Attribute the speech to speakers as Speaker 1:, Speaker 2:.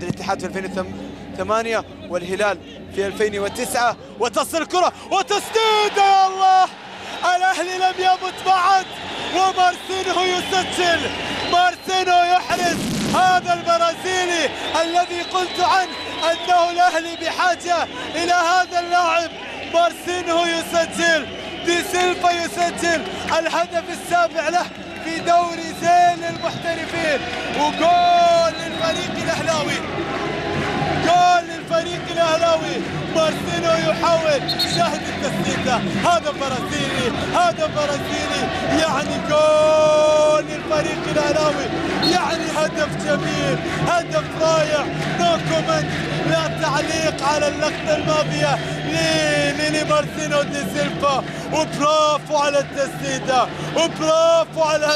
Speaker 1: الاتحاد في 2008 والهلال في 2009 وتصل الكرة وتسديد. يا الله، الأهلي لم يمت بعد ومارسينو يسجل. مارسينو يحرز، هذا البرازيلي الذي قلت عنه أنه الأهلي بحاجة إلى هذا اللاعب. مارسينو يسجل، دي سيلفا يسجل الهدف السابع له في دوري زين المحترفين، وجول للفريق الأهلاوي، جول للفريق الأهلاوي. مارسينو يحاول شاهد التسديدة، هذا برازيلي، هذا برازيلي، يعني جول للفريق الأهلاوي، يعني هدف جميل، هدف رائع. نو كومنت، لا تعليق على اللقطة الماضية لمارسينو دي سيلفا. وبرافو على التسديدة، وبرافو على